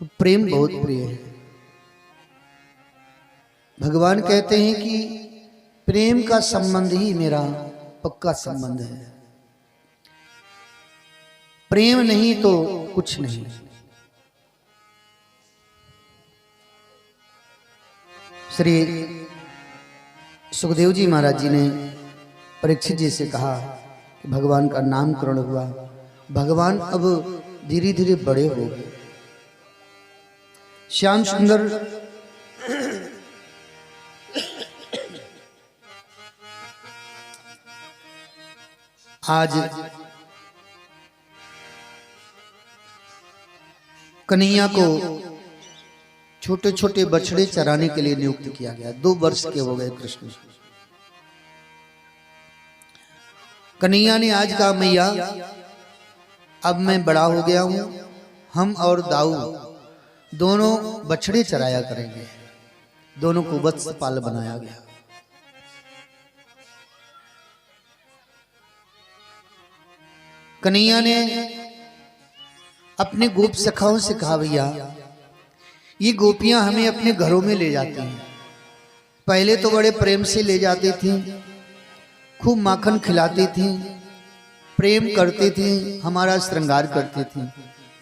प्रेम बहुत प्रिय है। भगवान कहते हैं कि प्रेम का संबंध ही मेरा पक्का संबंध है, प्रेम नहीं तो कुछ नहीं। श्री सुखदेव जी महाराज जी ने परीक्षित जी से कहा कि भगवान का नामकरण हुआ, भगवान अब धीरे धीरे बड़े हो गए। श्याम सुंदर आज कन्हैया को छोटे छोटे बछड़े चराने के लिए नियुक्त किया गया। 2 वर्ष के हो गए कृष्ण। कन्हैया ने आज कहा, मैया अब मैं बड़ा हो गया हूं, हम और दाऊ दोनों बछड़े चराया करेंगे। दोनों को वत्सपाल बनाया गया। कन्हैया ने अपने गोप सखाओं से कहा, भैया ये गोपियां हमें अपने घरों में ले जाती हैं। पहले तो बड़े प्रेम से ले जाती थी, खूब माखन खिलाती थी, प्रेम करती थी, हमारा श्रृंगार करती थी।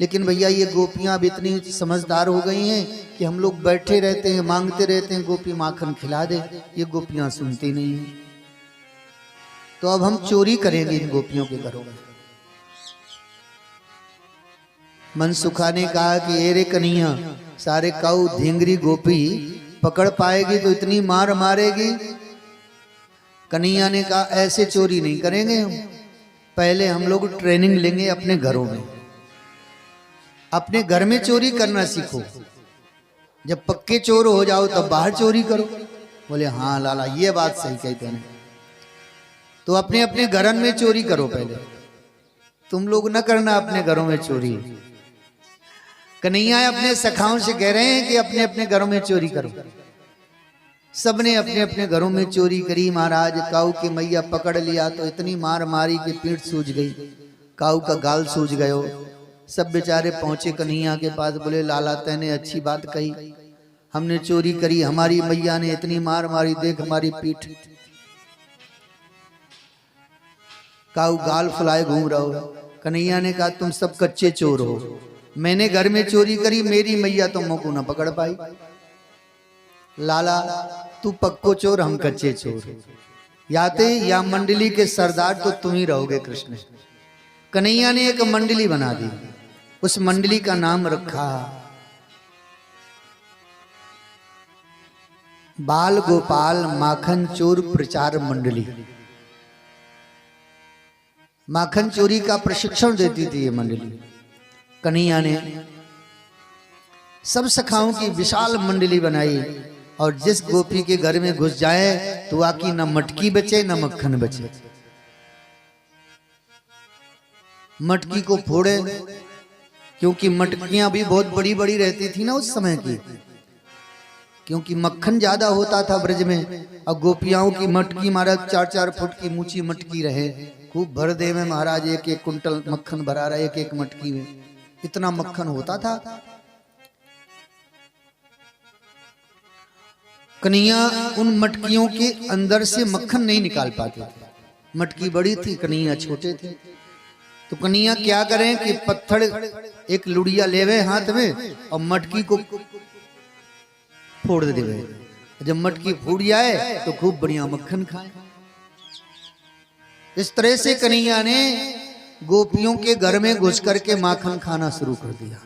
लेकिन भैया ये गोपियां अब इतनी समझदार हो गई हैं कि हम लोग बैठे रहते हैं, मांगते रहते हैं गोपी माखन खिला दे, ये गोपियां सुनती नहीं हैं। तो अब हम चोरी करेंगे इन गोपियों के घरों में। मनसुखा ने कहा कि एरे कन्हैया, सारे काऊ धिंगरी गोपी पकड़ पाएगी तो इतनी मार मारेगी। कन्हैया ने कहा ऐसे चोरी नहीं करेंगे हम, पहले हम लोग ट्रेनिंग लेंगे अपने घरों में। अपने घर में चोरी करना सीखो, जब पक्के चोर हो जाओ तब बाहर चोरी करो। बोले हाँ लाला ये बात सही कहते हैं। तो अपने अपने घरन में चोरी करो पहले, तुम लोग न करना अपने घरों में चोरी। कन्हैया अपने सखाओं से कह रहे हैं कि अपने अपने घरों में चोरी करो। सबने अपने अपने घरों में चोरी करी। महाराज काऊ की मैया पकड़ लिया तो इतनी मार मारी कि पीठ सूज गई, काऊ का गाल सूज गयो। सब बेचारे पहुंचे कन्हैया के पास, बोले लाला तैने अच्छी बात कही, हमने चोरी करी, हमारी मैया ने इतनी मार मारी, देख हमारी पीठ। काऊ गाल फुलाए घूम रहा हो। कन्हैया ने कहा तुम सब कच्चे चोर हो, मैंने घर में चोरी करी, मेरी मैया तो मुंह को न पकड़ पाई। लाला तू पक्को चोर, हम कच्चे चोर, याते या मंडली के सरदार तो तुम ही रहोगे कृष्ण। कन्हैया ने एक मंडली बना दी, उस मंडली का नाम रखा बाल गोपाल माखन चोर प्रचार मंडली। माखन चोरी का प्रशिक्षण देती थी ये मंडली। कन्हैया ने सब सखाओं की विशाल मंडली बनाई और जिस गोपी के घर में घुस जाए तो आकी न मटकी बचे न मक्खन बचे। मटकी को फोड़े, क्योंकि मटकियां भी बहुत बड़ी बड़ी रहती थी ना उस समय की, क्योंकि मक्खन ज्यादा होता था ब्रज में। और गोपियाओं की मटकी महाराज 4-4 फुट की ऊंची मटकी रहे, खूब भर दे में महाराज 1-1 कुंटल मक्खन भरा रहा, एक मटकी में इतना मक्खन होता था। कन्हैया उन मटकियों के अंदर से मक्खन नहीं निकाल पाते थे, मटकी बड़ी थी, कन्हैया छोटे थे। तो कन्हैया क्या करें कि पत्थर एक लुड़िया लेवे हाथ में और मटकी को फोड़ देवे। जब मटकी फूट जाए तो खूब बढ़िया मक्खन खाए। इस तरह से कन्हैया ने गोपियों के घर में घुस करके माखन खाना शुरू कर दिया।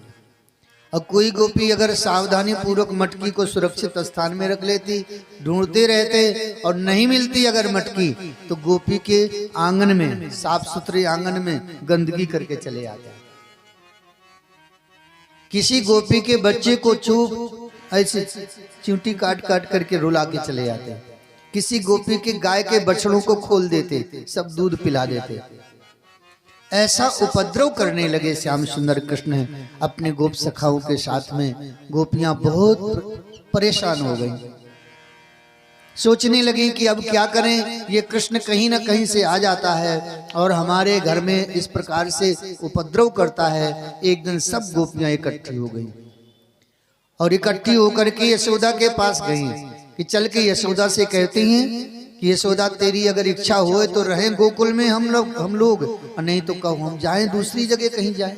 और कोई गोपी अगर सावधानी पूर्वक मटकी को सुरक्षित स्थान में रख लेती, ढूंढते रहते और नहीं मिलती अगर मटकी, तो गोपी के आंगन में, साफ सुथरे आंगन में गंदगी करके चले आते। किसी गोपी के बच्चे को चुप ऐसे चींटी काट काट करके रुला के चले जाते। किसी गोपी के गाय के बछड़ों को खोल देते, सब दूध पिला देते। ऐसा उपद्रव करने लगे श्याम सुंदर कृष्ण अपने गोप सखाओं के साथ में। गोपियां बहुत परेशान हो गईं, सोचने लगी कि अब क्या करें, ये कृष्ण कहीं ना कहीं से आ जाता है और हमारे घर में इस प्रकार से उपद्रव करता है। एक दिन सब गोपियां इकट्ठी हो गईं। और इकट्ठी होकर के यशोदा के पास गई कि चल के यशोदा से कहती हैं कि यशोदा तेरी अगर इच्छा हो तो रहें गोकुल में हम लोग, और नहीं तो कहो हम जाएं दूसरी जगह कहीं जाएं।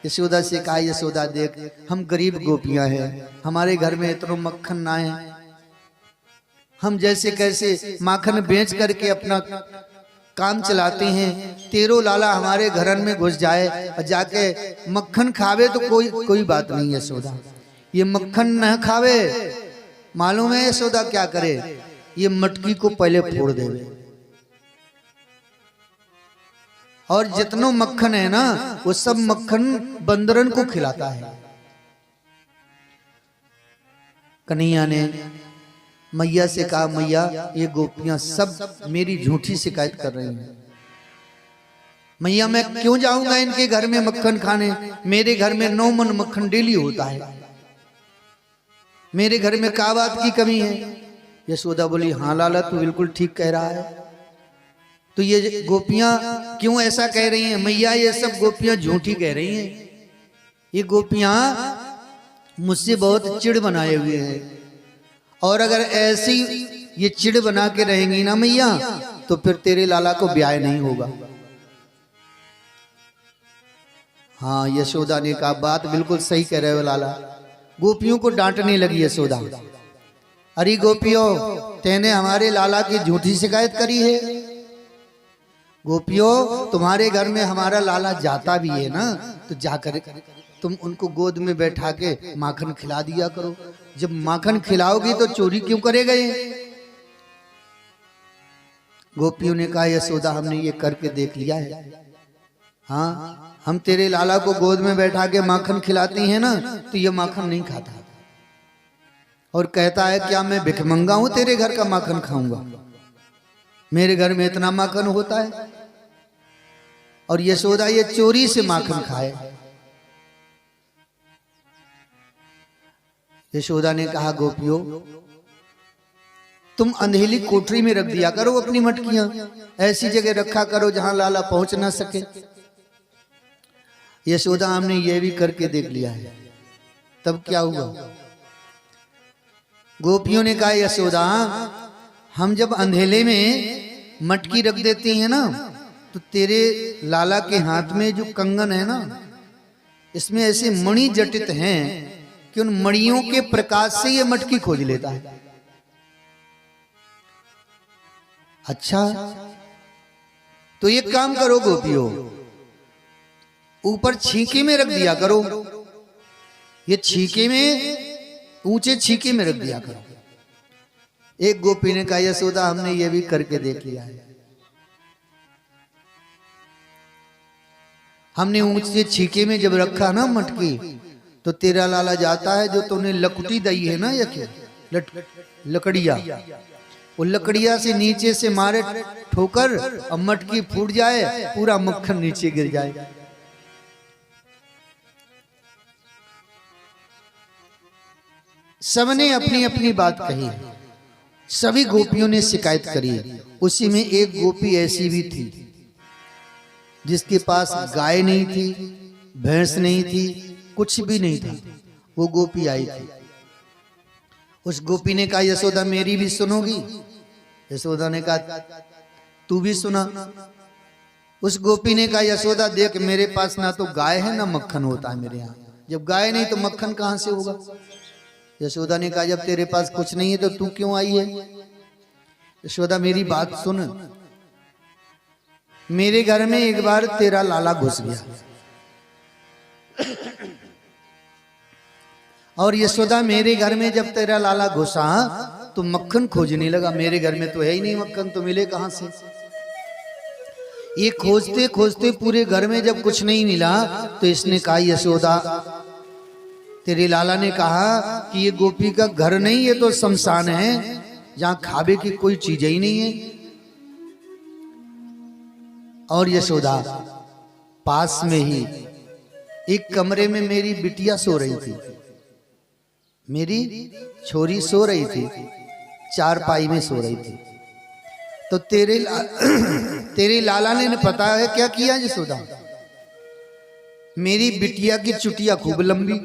यशोदा से कहा यशोदा देख हम गरीब गोपियां हैं, हमारे घर में इतना मक्खन ना है, हम जैसे कैसे माखन बेच करके अपना काम चलाते हैं, तेरो लाला हमारे घरन में घुस जाए और जाके मक्खन खावे तो कोई बात नहीं। यशोदा ये मक्खन न खावे, मालूम है यशोदा क्या करे, ये मटकी को पहले फोड़ देवे और जितनो मक्खन है ना वो सब मक्खन बंदरन को खिलाता है। कन्हैया ने मैया से कहा मैया ये गोपियां सब मेरी झूठी शिकायत कर रही हैं, मैया मैं क्यों जाऊंगा इनके घर में मक्खन खाने, मेरे घर में 9 मन मक्खन डेली होता है, मेरे घर में क्या बात की कमी है। यशोदा बोली हाँ लाला तू बिल्कुल ठीक कह रहा है। तो ये गोपियां क्यों ऐसा कह रही हैं मैया, ये सब गोपियां झूठी कह रही हैं, ये गोपियां मुझसे बहुत चिढ़ बनाए हुए हैं, और अगर ऐसी ये चिढ़ बना के रहेंगी ना मैया तो फिर तेरे लाला को ब्याह नहीं होगा। हाँ यशोदा ने कहा बात बिल्कुल सही कह रहे हो लाला। गोपियों को डांटने लगी यशोदा, अरे गोपियों तेने हमारे लाला की झूठी शिकायत करी है, गोपियों तुम्हारे घर में हमारा लाला जाता भी है ना तो जाकर तुम उनको गोद में बैठा के माखन खिला दिया करो, जब माखन खिलाओगी तो चोरी क्यों करेगा ये। गोपियों ने कहा यशोदा हमने ये करके देख लिया है, हाँ हम तेरे लाला को गोद में बैठा के माखन खिलाती हैं ना तो ये माखन नहीं खाता और कहता है क्या मैं भिखमंगा हूं तेरे घर का माखन खाऊंगा, मेरे घर में इतना माखन होता है। और यशोदा ये चोरी से माखन खाए। यशोदा ने कहा गोपियों तुम अंधेली कोठरी में रख दिया करो अपनी मटकियां, ऐसी जगह रखा करो जहां लाला पहुंच ना सके। यशोदा हमने ये भी करके देख लिया है। तब क्या हुआ, गोपियों ने कहा यशोदा हम जब अंधेले में मटकी रख देती हैं ना तो तेरे लाला के हाथ में जो कंगन है ना इसमें ऐसे मणि जटित हैं कि उन मणियों के प्रकाश से ये मटकी खोज लेता है। अच्छा तो एक काम करो गोपियों, ऊपर छीके में रख दिया करो, ये छीके में ऊंचे छीके में रख दिया करो। एक गोपी ने कहा यशोदा हमने ये भी करके देख लिया है, हमने ऊंचे छीके में जब रखा ना मटकी तो तेरा लाला जाता है, जो तूने लकुटी दई है ना यके लकड़िया, वो लकड़िया से नीचे से मारे ठोकर और मटकी फूट जाए, पूरा मक्खन नीचे गिर जाए। सबने अपनी अपनी बात कही, सभी गोपियों ने शिकायत करी। उसी में एक गोपी ऐसी भी थी जिसके पास गाय नहीं थी, भैंस नहीं थी, कुछ भी नहीं था। वो गोपी आई थी। उस गोपी ने कहा यशोदा मेरी भी सुनोगी। यशोदा ने कहा तू भी सुना। उस गोपी ने कहा यशोदा देख मेरे पास ना तो गाय है ना मक्खन होता है मेरे यहाँ, जब गाय नहीं तो मक्खन कहां से होगा। यशोदा ने कहा जब तेरे पास कुछ नहीं है तो तू क्यों आई है। यशोदा मेरी बात सुन, मेरे घर में एक बार तेरा लाला घुस गया और यशोदा मेरे घर में जब तेरा लाला घुसा तो मक्खन खोजने लगा, मेरे घर में तो है ही नहीं मक्खन, तो मिले कहां से। ये खोजते खोजते पूरे घर में जब कुछ नहीं मिला तो इसने कहा यशोदा तेरे लाला ने कहा कि ये गोपी का घर नहीं, ये तो शमशान है जहां खावे की कोई चीज ही नहीं है। और यशोदा पास में ही एक कमरे में मेरी बिटिया सो रही थी, मेरी छोरी सो रही थी, चारपाई में सो रही थी। तो तेरे लाला ने पता है क्या किया यशोदा, मेरी बिटिया की चुटिया खूब लंबी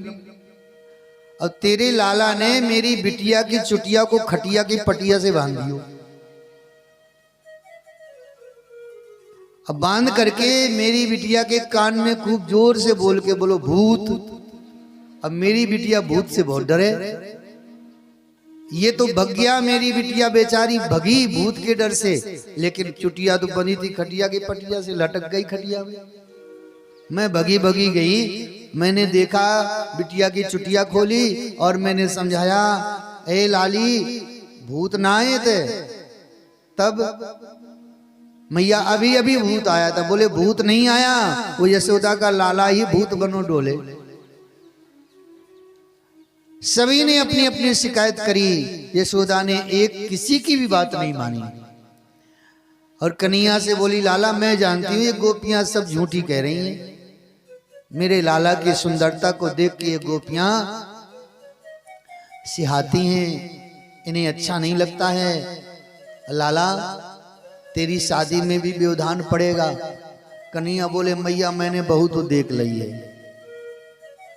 और तेरे लाला ने मेरी बिटिया की चुटिया को खटिया की पटिया से बांध दियो। अब बांध करके मेरी बिटिया के कान में खूब जोर से बोल के बोलो भूत। अब मेरी बिटिया भूत से बहुत डरे। ये तो भग गया, मेरी बिटिया बेचारी भगी भूत के डर से, लेकिन चुटिया तो बनी थी खटिया की पटिया से, लटक गई खटिया में। मैं भगी भगी गई, मैंने देखा बिटिया की चुटिया खोली और मैंने समझाया, ए लाली भूत ना आए थे। तब मैया अभी अभी भूत आया था। बोले भूत नहीं आया, वो यशोदा का लाला ही भूत बनो डोले। सभी ने अपनी अपनी शिकायत करी, यशोदा ने एक किसी की भी बात नहीं मानी। और कन्हैया से बोली, लाला मैं जानती हूँ ये गोपियां सब झूठी कह रही हैं। मेरे लाला की सुंदरता को देख के ये गोपियां सिहाती हैं, इन्हें अच्छा नहीं लगता है। लाला तेरी शादी में भी व्यवधान पड़ेगा। कन्हैया बोले, मैया मैंने बहू तो देख ली है।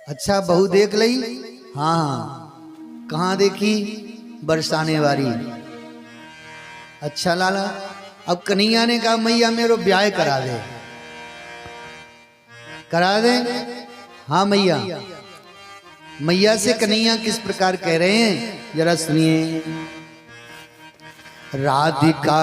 अच्छा बहू देख ली? हाँ। कहाँ देखी? बरसाने वाली। अच्छा लाला। अब कन्हैया ने कहा, मैया मेरे ब्याह करा दे। करा दे? हाँ मैया। मैया से कन्हैया किस प्रकार कह रहे हैं जरा सुनिए। राधिका